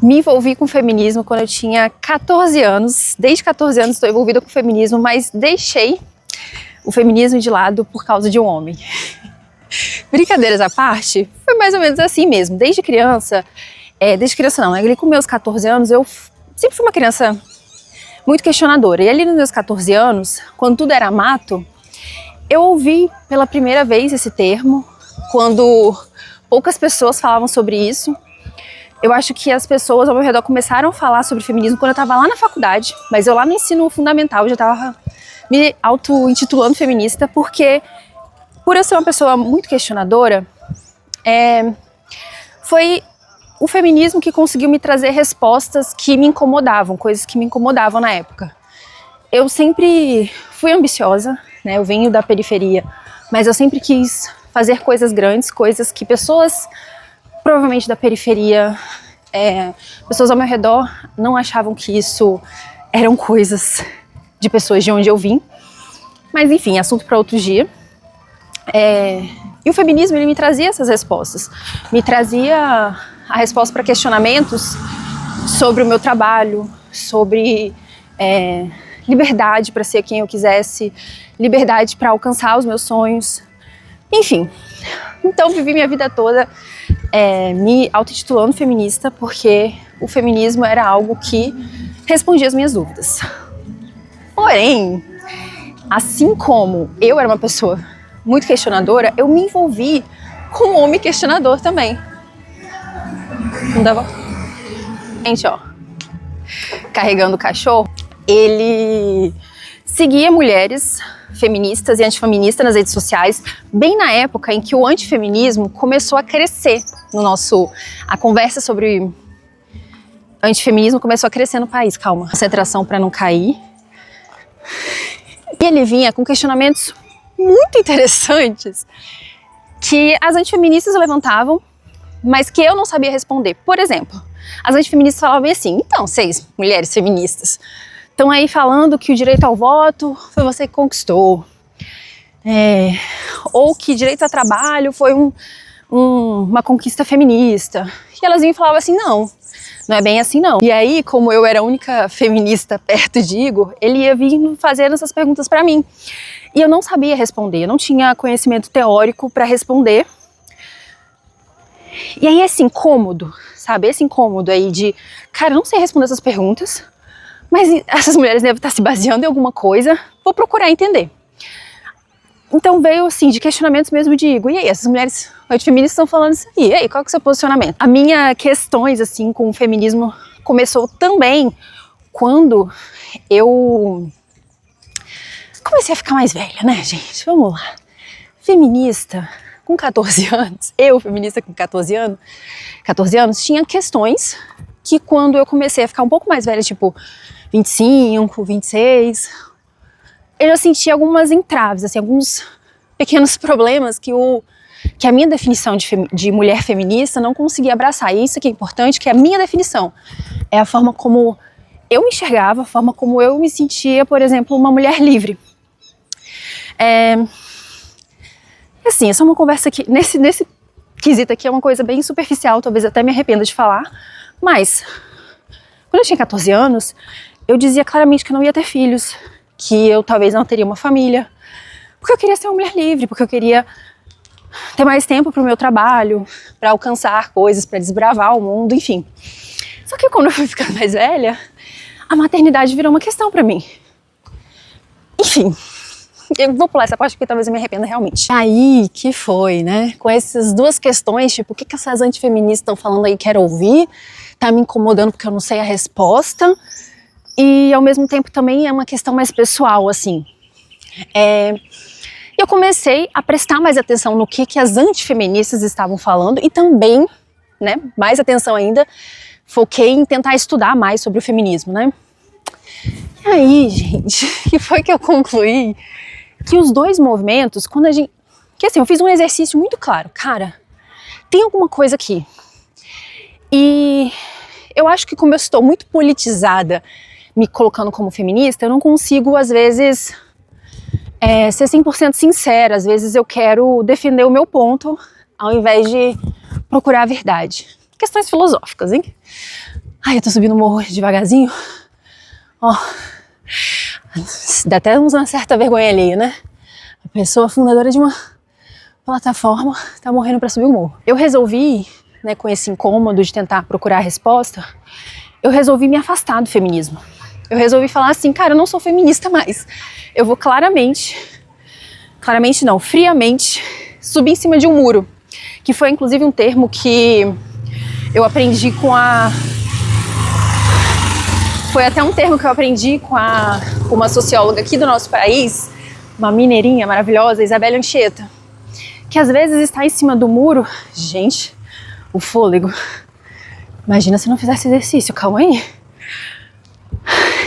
Me envolvi com o feminismo quando eu tinha 14 anos. Desde 14 anos estou envolvida com o feminismo, mas deixei o feminismo de lado por causa de um homem. Brincadeiras à parte, foi mais ou menos assim mesmo. Desde criança não, ali com meus 14 anos, eu sempre fui uma criança muito questionadora. E ali nos meus 14 anos, quando tudo era mato, eu ouvi pela primeira vez esse termo, quando poucas pessoas falavam sobre isso. Eu acho que as pessoas ao meu redor começaram a falar sobre feminismo quando eu estava lá na faculdade, mas eu lá no ensino fundamental eu já estava me auto-intitulando feminista, porque por eu ser uma pessoa muito questionadora, foi o feminismo que conseguiu me trazer respostas que me incomodavam, coisas que me incomodavam na época. Eu sempre fui ambiciosa, né? Eu venho da periferia, mas eu sempre quis fazer coisas grandes, coisas que pessoas provavelmente da periferia, pessoas ao meu redor não achavam que isso eram coisas de pessoas de onde eu vim. Mas enfim, assunto para outro dia. E o feminismo, ele me trazia essas respostas. Me trazia a resposta para questionamentos sobre o meu trabalho, sobre liberdade para ser quem eu quisesse, liberdade para alcançar os meus sonhos. Enfim, então vivi minha vida toda me auto-intitulando feminista, porque o feminismo era algo que respondia as minhas dúvidas. Porém, assim como eu era uma pessoa muito questionadora, eu me envolvi com um homem questionador também. Não dava? Gente, ó, carregando o cachorro, ele seguia mulheres feministas e antifeministas nas redes sociais, bem na época em que o antifeminismo começou a crescer a conversa sobre antifeminismo começou a crescer no país. Calma, concentração para não cair. E ele vinha com questionamentos muito interessantes que as antifeministas levantavam, mas que eu não sabia responder. Por exemplo, as antifeministas falavam assim: então, vocês, mulheres feministas, estão aí falando que o direito ao voto foi você que conquistou, ou que direito ao trabalho foi uma conquista feminista. E elas vinham e falavam assim: não é bem assim não. E aí, como eu era a única feminista perto de Igor, ele ia vir fazendo essas perguntas para mim. E eu não sabia responder, eu não tinha conhecimento teórico para responder. E aí esse incômodo, sabe? Esse incômodo aí de, cara, eu não sei responder essas perguntas, mas essas mulheres devem estar se baseando em alguma coisa, vou procurar entender. Então veio assim, de questionamentos mesmo de Igor: e aí, essas mulheres antifeministas estão falando isso aí, e aí, qual que é o seu posicionamento? A minha questões assim com o feminismo começou também quando eu comecei a ficar mais velha, né, gente? Vamos lá. Feminista com 14 anos, eu feminista com 14 anos, tinha questões que quando eu comecei a ficar um pouco mais velha, tipo 25, 26, eu já senti algumas entraves, assim, alguns pequenos problemas que a minha definição de mulher feminista não conseguia abraçar. E isso que é importante, que a minha definição é a forma como eu me enxergava, a forma como eu me sentia, por exemplo, uma mulher livre. Assim, essa é uma conversa que, nesse quesito aqui, é uma coisa bem superficial, talvez até me arrependa de falar, mas quando eu tinha 14 anos, eu dizia claramente que eu não ia ter filhos, que eu talvez não teria uma família, porque eu queria ser uma mulher livre, porque eu queria ter mais tempo para o meu trabalho, para alcançar coisas, para desbravar o mundo, enfim. Só que quando eu fui ficando mais velha, a maternidade virou uma questão para mim. Enfim, eu vou pular essa parte porque talvez eu me arrependa realmente. Aí que foi, né? Com essas duas questões, tipo, o que essas antifeministas estão falando aí, quero ouvir, tá me incomodando porque eu não sei a resposta. E ao mesmo tempo também é uma questão mais pessoal, assim. Eu comecei a prestar mais atenção no que as antifeministas estavam falando e também, né, mais atenção ainda, foquei em tentar estudar mais sobre o feminismo, né? E aí, gente, que foi que eu concluí que os dois movimentos, que assim, eu fiz um exercício muito claro, cara, tem alguma coisa aqui. E eu acho que como eu estou muito politizada, me colocando como feminista, eu não consigo, às vezes, ser 100% sincera. Às vezes eu quero defender o meu ponto, ao invés de procurar a verdade. Questões filosóficas, hein? Ai, eu tô subindo o morro devagarzinho. Ó, dá até uma certa vergonha alheia, né? A pessoa fundadora de uma plataforma tá morrendo pra subir o morro. Eu resolvi, né, com esse incômodo de tentar procurar a resposta, eu resolvi me afastar do feminismo. Eu resolvi falar assim, cara, eu não sou feminista mais. Eu vou friamente subir em cima de um muro. Que foi inclusive um termo que eu aprendi com a... Foi até um termo que eu aprendi com uma socióloga aqui do nosso país, uma mineirinha maravilhosa, Isabelle Anchieta, que às vezes está em cima do muro, gente, o fôlego, imagina se não fizesse exercício, calma aí,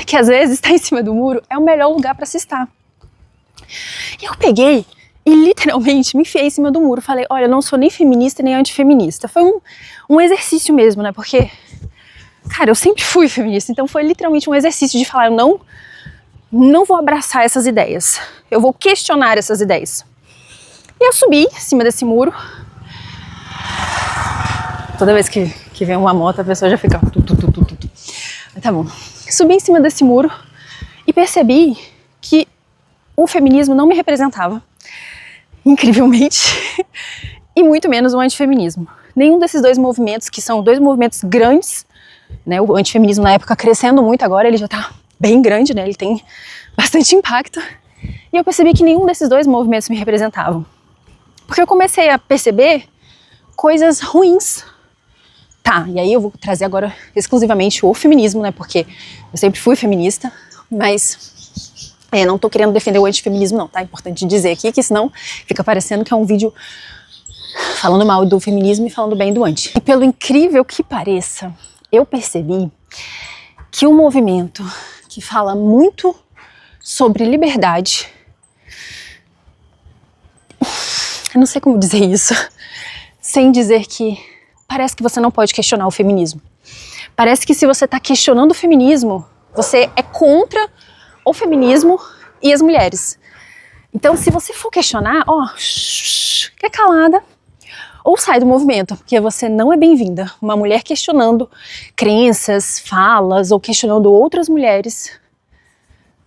que às vezes estar em cima do muro é o melhor lugar para se estar. E eu peguei e literalmente me enfiei em cima do muro, falei, olha, eu não sou nem feminista nem antifeminista, foi um exercício mesmo, né, porque... Cara, eu sempre fui feminista, então foi literalmente um exercício de falar, eu não vou abraçar essas ideias, eu vou questionar essas ideias. E eu subi em cima desse muro. Toda vez que vem uma moto, a pessoa já fica... Mas tá bom. Subi em cima desse muro e percebi que o feminismo não me representava, incrivelmente, e muito menos o antifeminismo. Nenhum desses dois movimentos, que são dois movimentos grandes, né, o antifeminismo na época crescendo muito, agora ele já tá bem grande, né, ele tem bastante impacto. E eu percebi que nenhum desses dois movimentos me representavam. Porque eu comecei a perceber coisas ruins. Tá, e aí eu vou trazer agora exclusivamente o feminismo, né, porque eu sempre fui feminista, mas não tô querendo defender o antifeminismo não, tá? É importante dizer aqui, que senão fica parecendo que é um vídeo falando mal do feminismo e falando bem do anti. E pelo incrível que pareça, eu percebi que um movimento que fala muito sobre liberdade, eu não sei como dizer isso, sem dizer que parece que você não pode questionar o feminismo. Parece que se você está questionando o feminismo, você é contra o feminismo e as mulheres. Então, se você for questionar, fica calada, ou sai do movimento, porque você não é bem-vinda. Uma mulher questionando crenças, falas ou questionando outras mulheres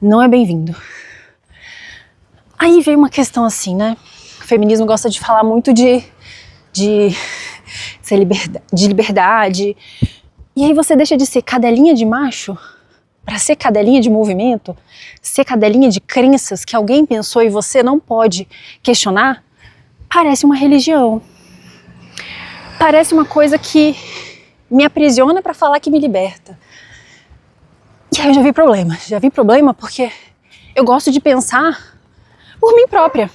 não é bem-vindo. Aí veio uma questão assim, né? O feminismo gosta de falar muito de liberdade. E aí você deixa de ser cadelinha de macho para ser cadelinha de movimento, ser cadelinha de crenças que alguém pensou e você não pode questionar. Parece uma religião. Parece uma coisa que me aprisiona para falar que me liberta. E aí eu já vi problema porque eu gosto de pensar por mim própria.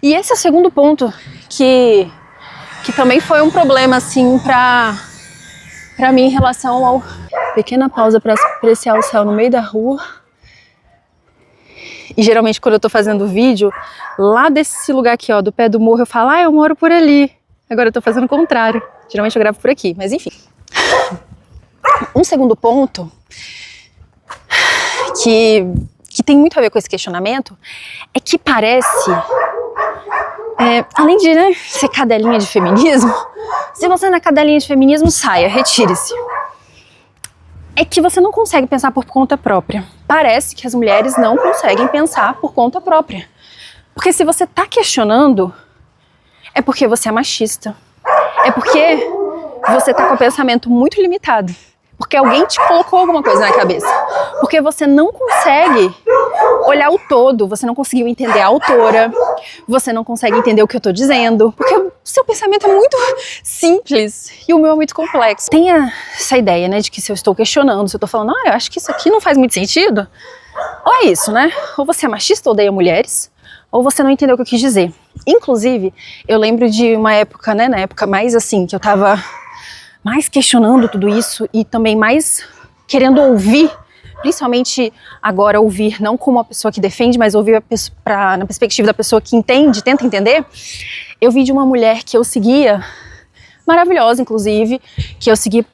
E esse é o segundo ponto que também foi um problema assim pra mim em relação ao... Pequena pausa para apreciar o céu no meio da rua. E geralmente quando eu tô fazendo vídeo, lá desse lugar aqui, ó, do pé do morro, eu falo, eu moro por ali. Agora eu tô fazendo o contrário. Geralmente eu gravo por aqui, mas enfim. Um segundo ponto que tem muito a ver com esse questionamento é que parece, além de, né, ser cadelinha de feminismo, se você não é cadelinha de feminismo, saia, retire-se. É que você não consegue pensar por conta própria. Parece que as mulheres não conseguem pensar por conta própria. Porque se você tá questionando, é porque você é machista. É porque você tá com o pensamento muito limitado. Porque alguém te colocou alguma coisa na cabeça. Porque você não consegue olhar o todo, você não conseguiu entender a autora, você não consegue entender o que eu tô dizendo, porque o seu pensamento é muito simples e o meu é muito complexo. Tem essa ideia, né, de que se eu estou questionando, se eu tô falando, eu acho que isso aqui não faz muito sentido, ou é isso, né? Ou você é machista, odeia mulheres, ou você não entendeu o que eu quis dizer. Inclusive, eu lembro de uma época, né, na época mais assim, que eu tava mais questionando tudo isso e também mais querendo ouvir, principalmente agora ouvir não como uma pessoa que defende, mas ouvir na perspectiva da pessoa que entende, tenta entender. Eu vi de uma mulher que eu seguia, maravilhosa inclusive, que eu segui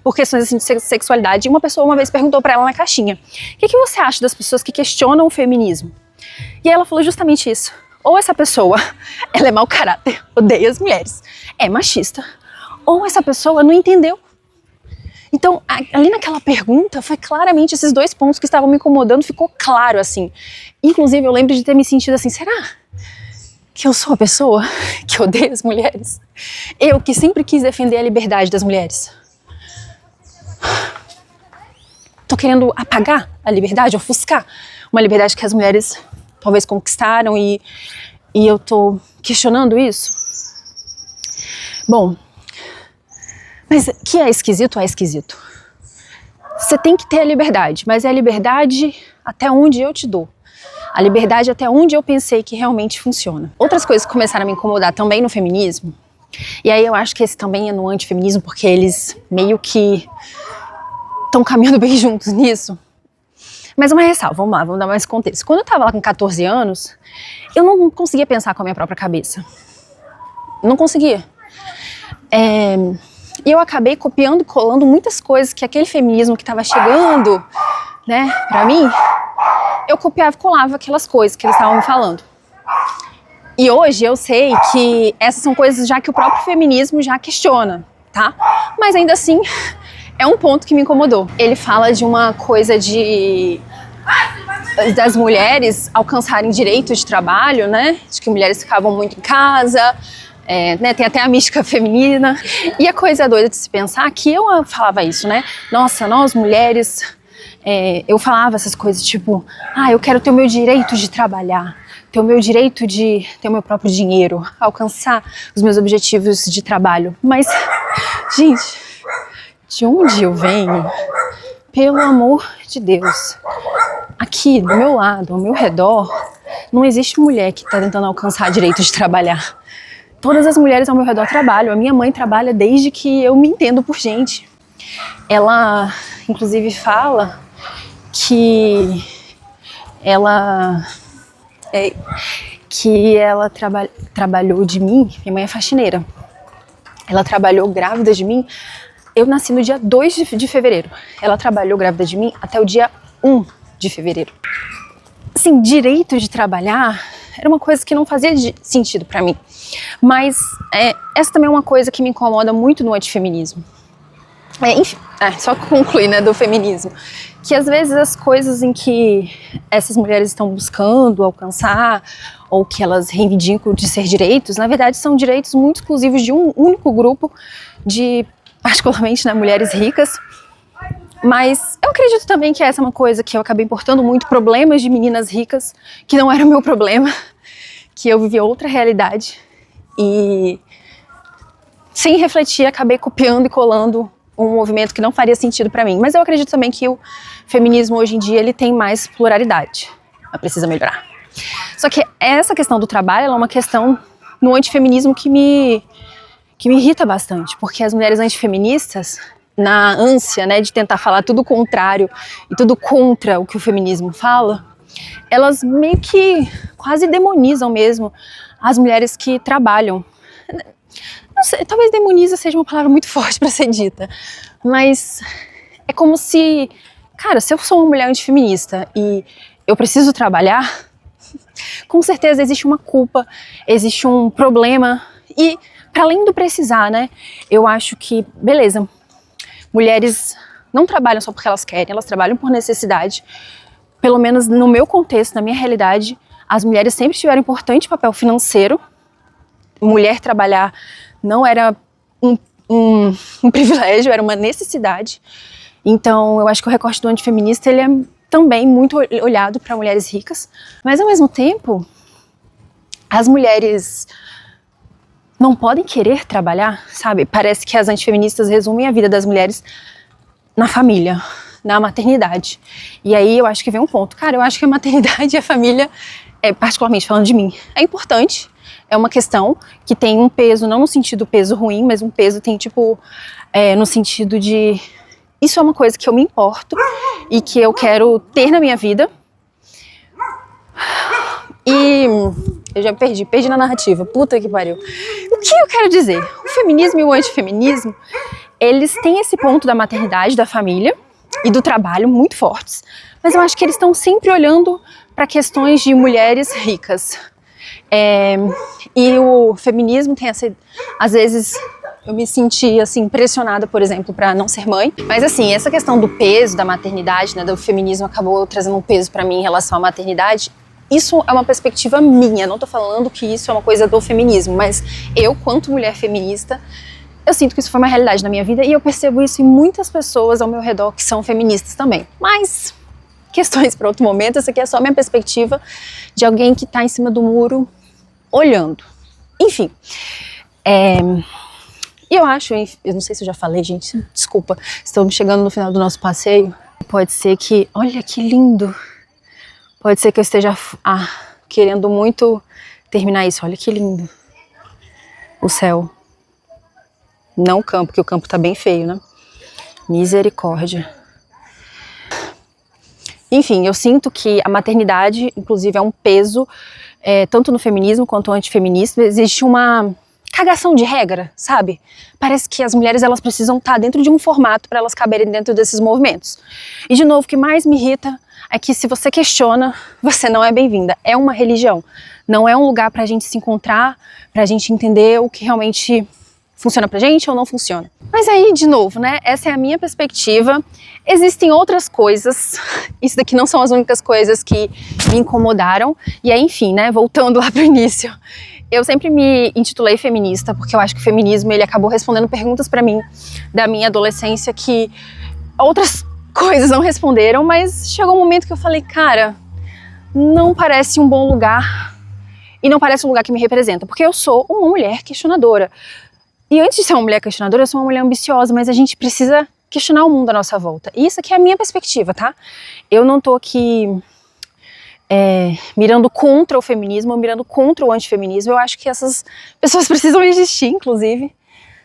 por questões assim, de sexualidade, e uma pessoa uma vez perguntou pra ela na caixinha, o que você acha das pessoas que questionam o feminismo? E ela falou justamente isso. Ou essa pessoa, ela é mau caráter, odeia as mulheres, é machista, ou essa pessoa não entendeu. Então, ali naquela pergunta, foi claramente esses dois pontos que estavam me incomodando, ficou claro, assim. Inclusive, eu lembro de ter me sentido assim, será que eu sou a pessoa que odeia as mulheres? Eu que sempre quis defender a liberdade das mulheres. Tô querendo apagar a liberdade, ofuscar uma liberdade que as mulheres talvez conquistaram e eu tô questionando isso? Bom, mas que é esquisito, é esquisito. Você tem que ter a liberdade, mas é a liberdade até onde eu te dou. A liberdade até onde eu pensei que realmente funciona. Outras coisas que começaram a me incomodar também no feminismo, e aí eu acho que esse também é no antifeminismo, porque eles meio que estão caminhando bem juntos nisso. Mas uma ressalva, vamos lá, vamos dar mais contexto. Quando eu tava lá com 14 anos, eu não conseguia pensar com a minha própria cabeça. Não conseguia. E eu acabei copiando e colando muitas coisas que aquele feminismo que estava chegando, né, pra mim, eu copiava e colava aquelas coisas que eles estavam me falando. E hoje eu sei que essas são coisas já que o próprio feminismo já questiona, tá? Mas ainda assim, é um ponto que me incomodou. Ele fala de uma coisa das mulheres alcançarem direito de trabalho, né? De que mulheres ficavam muito em casa, né? Tem até a mística feminina. E a coisa doida de se pensar que eu falava isso, né? Nossa, nós mulheres... eu falava essas coisas tipo, eu quero ter o meu direito de trabalhar, ter o meu direito de ter o meu próprio dinheiro, alcançar os meus objetivos de trabalho. Mas, gente, de onde eu venho? Pelo amor de Deus. Aqui, do meu lado, ao meu redor, não existe mulher que está tentando alcançar direito de trabalhar. Todas as mulheres ao meu redor trabalham. A minha mãe trabalha desde que eu me entendo por gente. Ela, inclusive, fala que ela trabalhou de mim. Minha mãe é faxineira. Ela trabalhou grávida de mim. Eu nasci no dia 2 de fevereiro. Ela trabalhou grávida de mim até o dia 1 de fevereiro. Assim, direito de trabalhar era uma coisa que não fazia sentido pra mim. Mas essa também é uma coisa que me incomoda muito no antifeminismo. Enfim, só concluir, né, do feminismo. Que às vezes as coisas em que essas mulheres estão buscando alcançar, ou que elas reivindicam de ser direitos, na verdade são direitos muito exclusivos de um único grupo, particularmente, né, mulheres ricas. Mas eu acredito também que essa é uma coisa que eu acabei importando muito, problemas de meninas ricas, que não era o meu problema, que eu vivia outra realidade. E sem refletir, acabei copiando e colando um movimento que não faria sentido pra mim. Mas eu acredito também que o feminismo hoje em dia ele tem mais pluralidade, mas precisa melhorar. Só que essa questão do trabalho é uma questão no antifeminismo que me irrita bastante, porque as mulheres antifeministas, na ânsia, né, de tentar falar tudo o contrário e tudo contra o que o feminismo fala, elas meio que quase demonizam mesmo as mulheres que trabalham. Não sei, talvez demoniza seja uma palavra muito forte para ser dita, mas é como se, cara, se eu sou uma mulher antifeminista e eu preciso trabalhar, com certeza existe uma culpa, existe um problema e, para além do precisar, né, eu acho que, beleza, mulheres não trabalham só porque elas querem, elas trabalham por necessidade. Pelo menos no meu contexto, na minha realidade, as mulheres sempre tiveram importante papel financeiro. Mulher trabalhar não era um privilégio, era uma necessidade. Então, eu acho que o recorte do antifeminista ele é também muito olhado para mulheres ricas. Mas, ao mesmo tempo, as mulheres não podem querer trabalhar, sabe? Parece que as antifeministas resumem a vida das mulheres na família, na maternidade. E aí eu acho que vem um ponto. Cara, eu acho que a maternidade e a família, particularmente falando de mim, é importante. É uma questão que tem um peso, não no sentido peso ruim, mas um peso tem tipo, no sentido de... Isso é uma coisa que eu me importo e que eu quero ter na minha vida. E eu já perdi na narrativa, puta que pariu. O que eu quero dizer? O feminismo e o antifeminismo, eles têm esse ponto da maternidade, da família e do trabalho muito fortes, mas eu acho que eles estão sempre olhando para questões de mulheres ricas. E o feminismo tem essa, às vezes, eu me senti, assim, pressionada, por exemplo, para não ser mãe. Mas, assim, essa questão do peso, da maternidade, né, do feminismo acabou trazendo um peso para mim em relação à maternidade. Isso é uma perspectiva minha, não tô falando que isso é uma coisa do feminismo, mas eu, quanto mulher feminista, eu sinto que isso foi uma realidade na minha vida e eu percebo isso em muitas pessoas ao meu redor que são feministas também. Mas, questões para outro momento, essa aqui é só a minha perspectiva de alguém que tá em cima do muro olhando. Enfim, eu acho, eu não sei se eu já falei, gente, desculpa, estamos chegando no final do nosso passeio. Pode ser que, olha que lindo, pode ser que eu esteja querendo muito terminar isso, olha que lindo, o céu, não o campo, porque o campo tá bem feio, né? Misericórdia. Enfim, eu sinto que a maternidade, inclusive, é um peso, tanto no feminismo quanto no antifeminismo. Existe uma cagação de regra, sabe? Parece que as mulheres elas precisam estar dentro de um formato para elas caberem dentro desses movimentos. E de novo, o que mais me irrita é que se você questiona, você não é bem-vinda. É uma religião, não é um lugar para a gente se encontrar, para a gente entender o que realmente funciona pra gente ou não funciona. Mas aí, de novo, né, essa é a minha perspectiva. Existem outras coisas, isso daqui não são as únicas coisas que me incomodaram. E aí, enfim, né, voltando lá pro início, eu sempre me intitulei feminista, porque eu acho que o feminismo, ele acabou respondendo perguntas pra mim da minha adolescência que outras coisas não responderam, mas chegou um momento que eu falei, cara, não parece um bom lugar e não parece um lugar que me representa, porque eu sou uma mulher questionadora. E antes de ser uma mulher questionadora, eu sou uma mulher ambiciosa, mas a gente precisa questionar o mundo à nossa volta. E isso aqui é a minha perspectiva, tá? Eu não tô aqui mirando contra o feminismo ou mirando contra o antifeminismo. Eu acho que essas pessoas precisam existir, inclusive.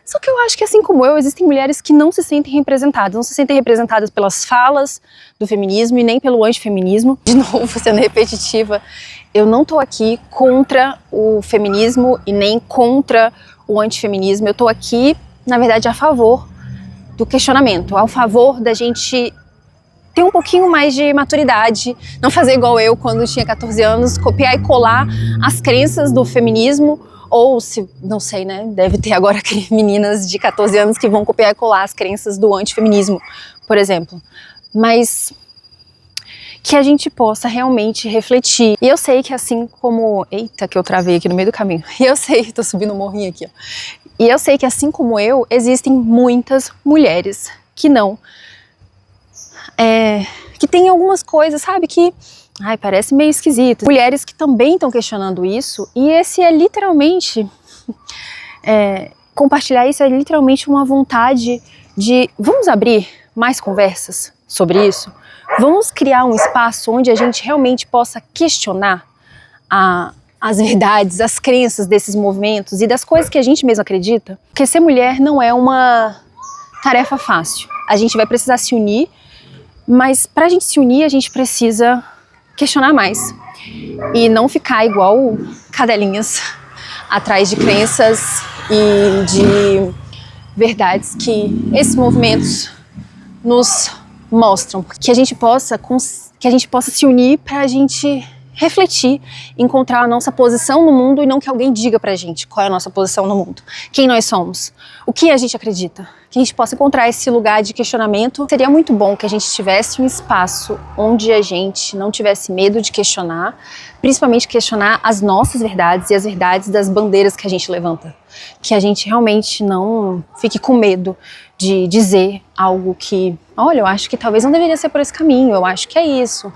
Só que eu acho que, assim como eu, existem mulheres que não se sentem representadas. Não se sentem representadas pelas falas do feminismo e nem pelo antifeminismo. De novo, sendo repetitiva, eu não tô aqui contra o feminismo e nem contra o antifeminismo. Eu tô aqui, na verdade, a favor do questionamento, a favor da gente ter um pouquinho mais de maturidade, não fazer igual eu quando tinha 14 anos, copiar e colar as crenças do feminismo, ou se, não sei, né, deve ter agora meninas de 14 anos que vão copiar e colar as crenças do antifeminismo, por exemplo. Mas que a gente possa realmente refletir. E eu sei que assim como... Eita, que eu travei aqui no meio do caminho. E eu sei, tô subindo um morrinho aqui, ó. E eu sei que assim como eu, existem muitas mulheres que não... que tem algumas coisas, sabe, que... Ai, parece meio esquisito. Mulheres que também estão questionando isso. E esse é literalmente... compartilhar isso é literalmente uma vontade de... Vamos abrir mais conversas sobre isso? Vamos criar um espaço onde a gente realmente possa questionar as verdades, as crenças desses movimentos e das coisas que a gente mesmo acredita. Porque ser mulher não é uma tarefa fácil. A gente vai precisar se unir, mas para a gente se unir, a gente precisa questionar mais. E não ficar igual cadelinhas atrás de crenças e de verdades que esses movimentos nos mostram, que a gente possa se unir para a gente refletir, encontrar a nossa posição no mundo e não que alguém diga pra gente qual é a nossa posição no mundo, quem nós somos, o que a gente acredita, que a gente possa encontrar esse lugar de questionamento. Seria muito bom que a gente tivesse um espaço onde a gente não tivesse medo de questionar, principalmente questionar as nossas verdades e as verdades das bandeiras que a gente levanta, que a gente realmente não fique com medo de dizer algo que, olha, eu acho que talvez não deveria ser por esse caminho, eu acho que é isso.